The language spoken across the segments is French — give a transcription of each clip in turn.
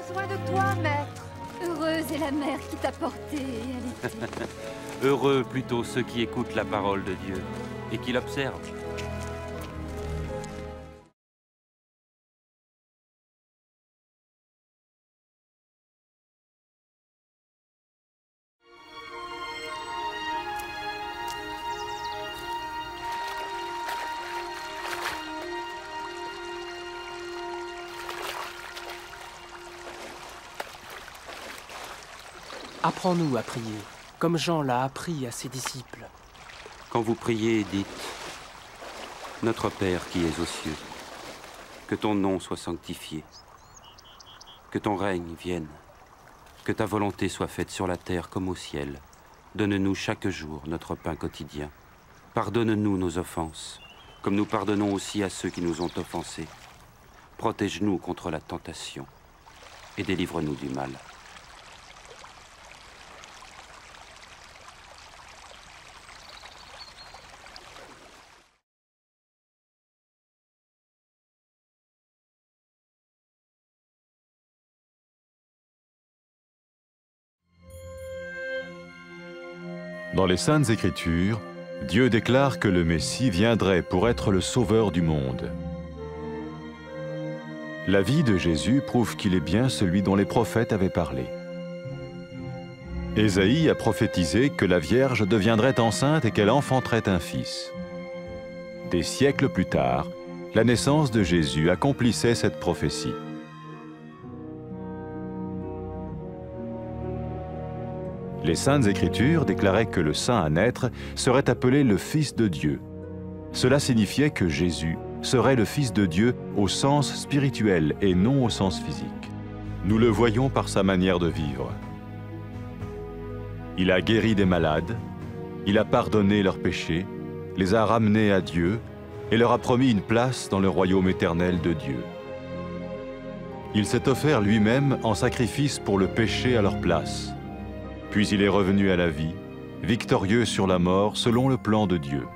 besoin de toi, maître. Heureuse est la mère qui t'a porté et allaitée. Heureux plutôt ceux qui écoutent la parole de Dieu et qui l'observent. Apprends-nous à prier, comme Jean l'a appris à ses disciples. Quand vous priez, dites « Notre Père qui es aux cieux, que ton nom soit sanctifié, que ton règne vienne, que ta volonté soit faite sur la terre comme au ciel. Donne-nous chaque jour notre pain quotidien. Pardonne-nous nos offenses, comme nous pardonnons aussi à ceux qui nous ont offensés. Protège-nous contre la tentation et délivre-nous du mal. » Dans les Saintes Écritures, Dieu déclare que le Messie viendrait pour être le sauveur du monde. La vie de Jésus prouve qu'il est bien celui dont les prophètes avaient parlé. Ésaïe a prophétisé que la Vierge deviendrait enceinte et qu'elle enfanterait un fils. Des siècles plus tard, la naissance de Jésus accomplissait cette prophétie. Les Saintes Écritures déclaraient que le saint à naître serait appelé le Fils de Dieu. Cela signifiait que Jésus serait le Fils de Dieu au sens spirituel et non au sens physique. Nous le voyons par sa manière de vivre. Il a guéri des malades, il a pardonné leurs péchés, les a ramenés à Dieu et leur a promis une place dans le royaume éternel de Dieu. Il s'est offert lui-même en sacrifice pour le péché à leur place. Puis il est revenu à la vie, victorieux sur la mort selon le plan de Dieu.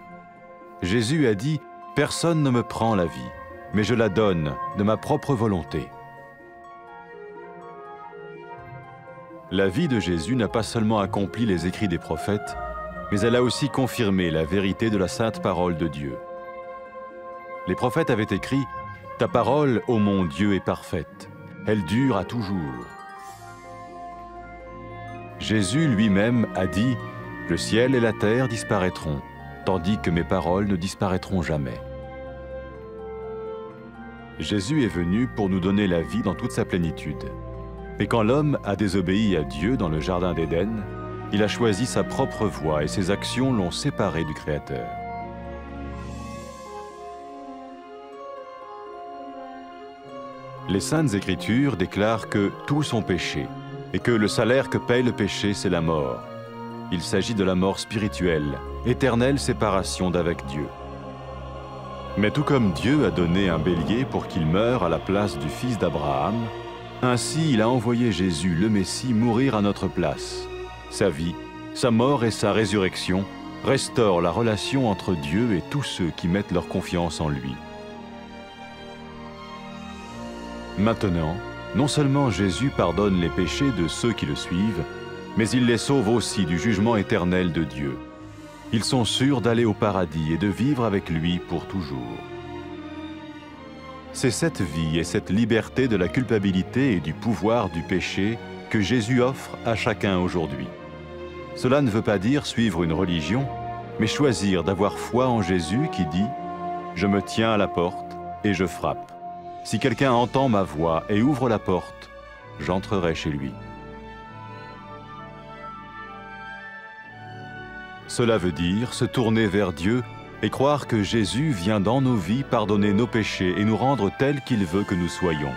Jésus a dit « Personne ne me prend la vie, mais je la donne de ma propre volonté. » La vie de Jésus n'a pas seulement accompli les écrits des prophètes, mais elle a aussi confirmé la vérité de la sainte parole de Dieu. Les prophètes avaient écrit « Ta parole, ô mon Dieu, est parfaite, elle dure à toujours. » Jésus lui-même a dit « Le ciel et la terre disparaîtront, tandis que mes paroles ne disparaîtront jamais. » Jésus est venu pour nous donner la vie dans toute sa plénitude. Et quand l'homme a désobéi à Dieu dans le jardin d'Éden, il a choisi sa propre voie et ses actions l'ont séparé du Créateur. Les Saintes Écritures déclarent que tous ont péché et que le salaire que paye le péché, c'est la mort. Il s'agit de la mort spirituelle, éternelle séparation d'avec Dieu. Mais tout comme Dieu a donné un bélier pour qu'il meure à la place du fils d'Abraham, ainsi il a envoyé Jésus, le Messie, mourir à notre place. Sa vie, sa mort et sa résurrection restaurent la relation entre Dieu et tous ceux qui mettent leur confiance en lui. Maintenant, non seulement Jésus pardonne les péchés de ceux qui le suivent, mais il les sauve aussi du jugement éternel de Dieu. Ils sont sûrs d'aller au paradis et de vivre avec lui pour toujours. C'est cette vie et cette liberté de la culpabilité et du pouvoir du péché que Jésus offre à chacun aujourd'hui. Cela ne veut pas dire suivre une religion, mais choisir d'avoir foi en Jésus qui dit « Je me tiens à la porte et je frappe. Si quelqu'un entend ma voix et ouvre la porte, j'entrerai chez lui. » Cela veut dire se tourner vers Dieu et croire que Jésus vient dans nos vies pardonner nos péchés et nous rendre tels qu'il veut que nous soyons.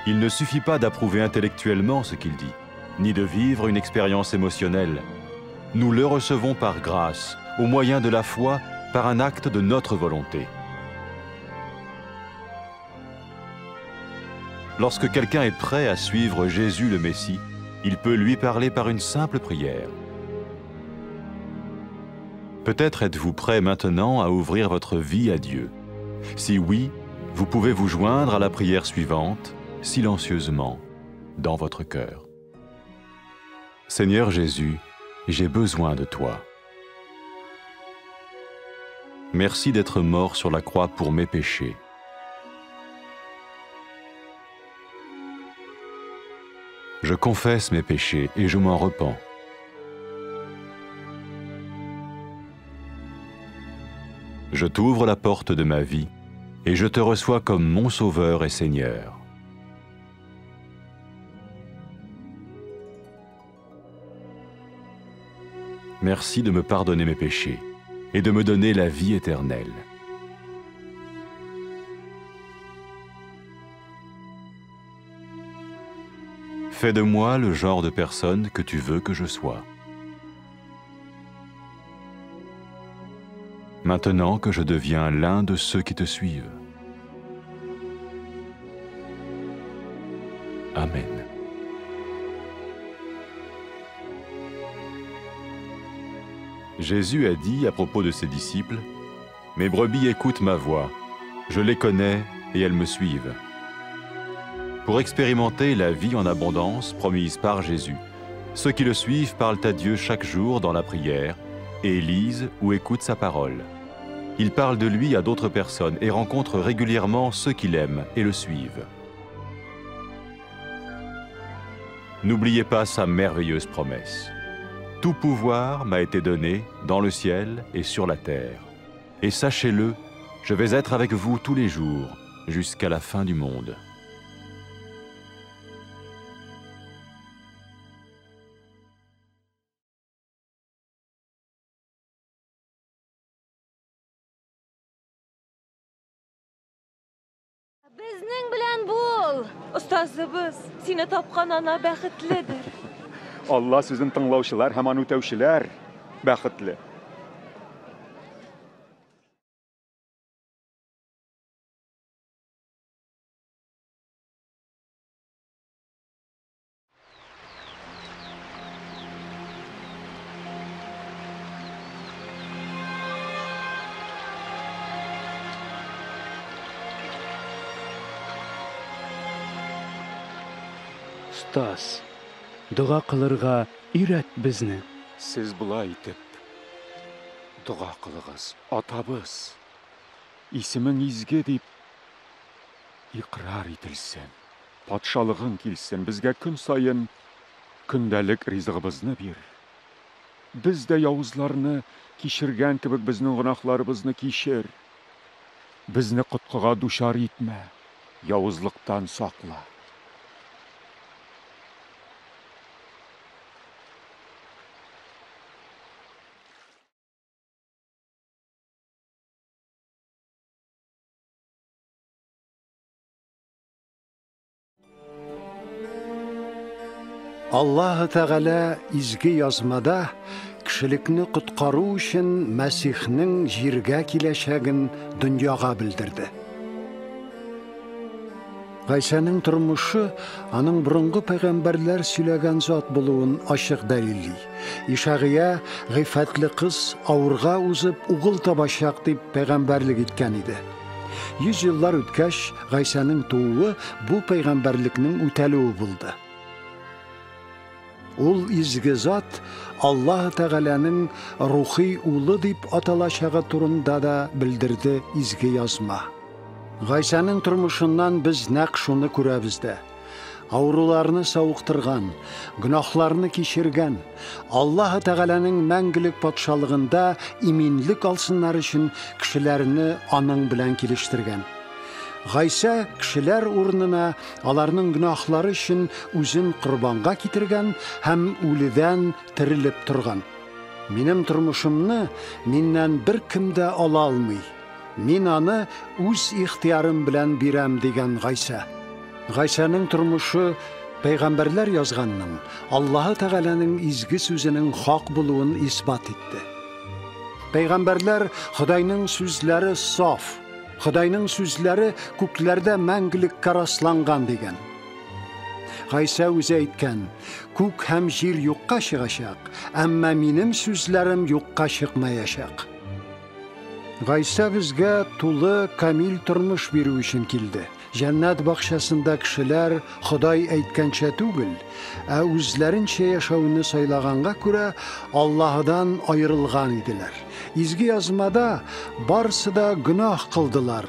Il ne suffit pas d'approuver intellectuellement ce qu'il dit, ni de vivre une expérience émotionnelle. Nous le recevons par grâce, au moyen de la foi, par un acte de notre volonté. Lorsque quelqu'un est prêt à suivre Jésus le Messie, il peut lui parler par une simple prière. Peut-être êtes-vous prêt maintenant à ouvrir votre vie à Dieu. Si oui, vous pouvez vous joindre à la prière suivante, silencieusement. dans votre cœur. Seigneur Jésus, j'ai besoin de toi. Merci d'être mort sur la croix pour mes péchés. Je confesse mes péchés et je m'en repens. Je t'ouvre la porte de ma vie et je te reçois comme mon Sauveur et Seigneur. Merci de me pardonner mes péchés et de me donner la vie éternelle. Fais de moi le genre de personne que tu veux que je sois. Maintenant que je deviens l'un de ceux qui te suivent. Amen. Jésus a dit à propos de ses disciples, « Mes brebis écoutent ma voix, je les connais et elles me suivent. » Pour expérimenter la vie en abondance promise par Jésus, ceux qui le suivent parlent à Dieu chaque jour dans la prière et lisent ou écoutent sa parole. Ils parlent de lui à d'autres personnes et rencontrent régulièrement ceux qui l'aiment et le suivent. N'oubliez pas sa merveilleuse promesse. Tout pouvoir m'a été donné dans le ciel et sur la terre. Et sachez-le, je vais être avec vous tous les jours, jusqu'à la fin du monde. Безнең белән бул. Остазыбыз, сине тапкан ана бәхетледер. Allah sizin tınlauşılar, hemen ötevşiler, bəxtli. Ustaz, dua qılırğa үйрәт безне. Siz бұлай итеп, дұға қылығыз, атабыз, исемің изге деп, иқрар етілсін, патшалығын келсін, бізге күн сайын күндәлік ризығыбызны бер. Біз де яузларны кешірген кебек біздің гынахларыбызны кешір. Бізні құтқыға душар етмә, яузлықтан сақла. Аллаһы Тәгалә изге язмада кешелекне коткару өчен Мәсихнең җиргә киләчәген дөньяга белдерде. Гайсаның тормышы аның борынгы пәйгамбәрләр сөйләгән зат булуын ачык дәлилли. Ишагия гыйфәтле кыз авырга узып угыл табачак дип пәйгамбәрлек иткән иде. 100 еллар үткәч Гайсаның тууы бу пәйгамбәрлекнең үтәлүе булды. Ул изге зат Аллаһ Тәгаләнең рухи улы дип аталачагы турында да белдерде изге язма. Гайсаның тормышыннан без нәкъ шуны күрәбез дә. Авыруларны сауыктырган, гөнаһларны кичергән, Аллаһ Тәгаләнең мәңгелек патшалыгында иминлек алсыннар өчен кешеләрне аның белән килештергән. Гайса кешеләр урынына аларның гөнаһлары өчен үзен курбанга китергән һәм үледән терелеп торган. Минем тормышымны миннән бер кем дә ала алмый. Мин аны үз ихтиярым белән бирәм дигән Гайса. Гайсаның тормышы пәйгамбәрләр язганның, Аллаһ Тәгаләнең изге сүзенең хак булуын исбат итте. Пәйгамбәрләр Худайның сүзләре саф, Худайның сүзләре күкләрдә мәңгелеккә расланган дигән. Гайса үзе әйткән, күк һәм җир юкка чыгачак, әмма минем сүзләрем юкка чыкмаячак. Гайса безгә тулы камил тормыш бирү өчен килде. Жәннәт бакчасында кешеләр Ходай әйткәнчә түгел, ә үзләренчә яшәүне сайлаганга күрә Аллаһдан аерылган иделәр. Изге язмада барсы да гөнаһ кылдылар.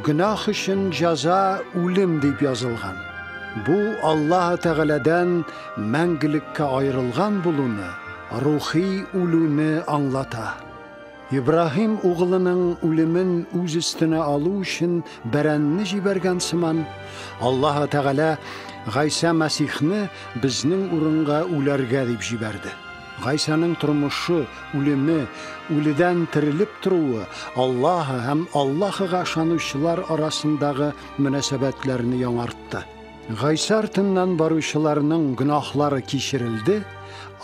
Гөнаһ өчен җәза үлем дип язылган. Бу Аллаһ Тәгаләдән мәңгелеккә аерылган булуны, рухи үлүне аңлата. Ибраһим угылының үлемен үз өстенә алу өчен бәрәнне җибәргән сыман, Аллаһ Тәгалә Гайса Мәсихне безнең урынга үләргә дип җибәрде. Гайсаның тормышы, үлеме, үледән терелеп торуы Аллаһ һәм Аллаһыга ышанучылар арасындагы мөнәсәбәтләрне яңартты. Гайса артыннан баручыларның гөнаһлары кичерелде,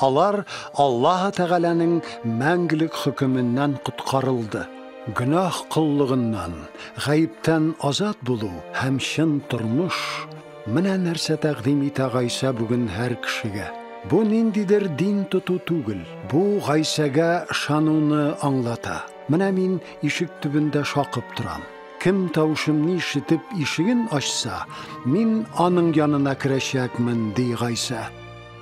алар Аллаһ Тәгаләнең мәңгелек хөкеменнән коткарылды. Гөнаһ кыллыгыннан, гаиптән азат булу һәм чын тормыш менә нәрсә тәкъдим итә Гайса бүген һәр кешегә. Бу ниндидер дин тоту түгел, бу Гайсәгә ышануны аңлата. Менә мин ишек төбендә шакып торам. Кем тавышымны ишетеп ишеген ачса, мин аның янына керәчәкмен, ди Гайса.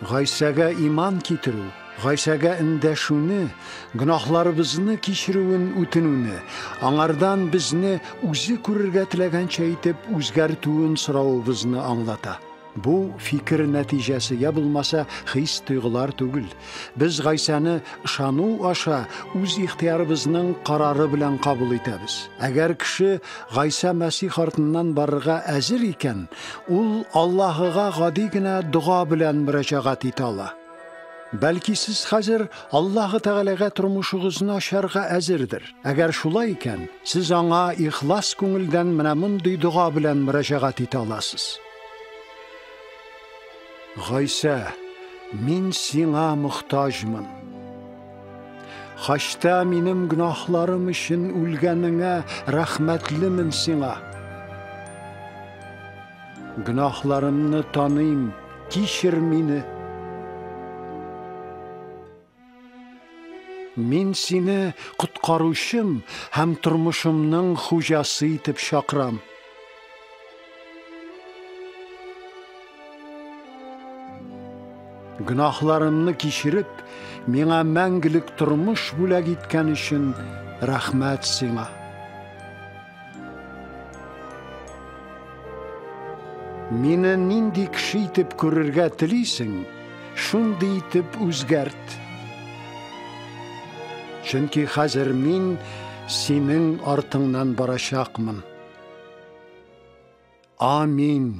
Гайсәгә иман китерү, Гайсәгә эндәшүне, гөнаһларыбызны кичерүен үтенүне, аңардан безне үзе күрергә теләгәнчә итеп үзгәртүен соравыбызны аңлата. Бу фикер нәтиҗәсе я булмаса хис тойгылар түгел. Без Гайсаны ышану аша үз ихтиярыбызның карары белән кабул итәбез. Әгәр кеше Гайса Мәсих артыннан барырга әзер икән, ул Аллаһыга гади генә дуга белән мөрәҗәгать итә ала. Бәлки сез хәзер Аллаһ Тәгаләгә тормышыгызны ачарга әзердер. Әгәр шулай икән, сез аңа ихлас күңелдән менә мондый дуга белән мөрәҗәгать итә аласыз. Гайса, мин сиңа мохтаҗмын. Хашта минем гөнаһларым өчен үлгәнеңә рәхмәтлемен сиңа. Гөнаһларымны таныйм, кичер мине. Мин сине коткаручым һәм тормышымның хуҗасы итеп чакырам. Гөнаһларымны кичереп, миңа мәңгелек тормыш бүләк иткән өчен рәхмәт сиңа. Мине нинди кеше итеп күрергә телисең, шундый итеп үзгәрт. Чөнки хәзер мин синең артыңнан барачакмын. Амин.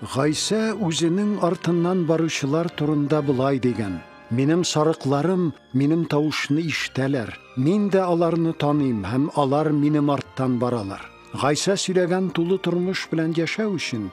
Гайса үзенең артыннан баручылар турында булай дигән: Минем сарыкларым минем тавышны ишетәләр. Мин дә аларны таныйм һәм алар минем арттан баралар. Гайса сөйләгән тулы тормыш белән яшәү өчен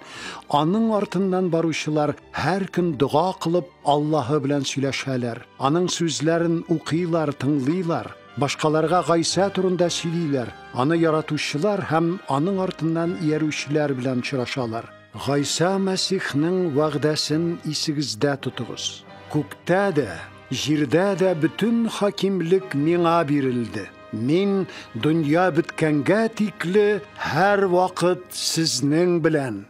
аның артыннан баручылар һәр көн дуга кылып Аллаһы белән сөйләшәләр. Аның сүзләрен укыйлар, тыңлыйлар. Башкаларга Гайса турында сөйлиләр. Аны яратучылар һәм аның артыннан иярүчеләр белән очрашалар. Гайса Мәсихнең вәгъдәсен исегездә тотыгыз. Күктә дә, җирдә дә бөтен хакимлек миңа бирелде. Мин дөнья беткәнгә тикле һәр вакыт сезнең белән.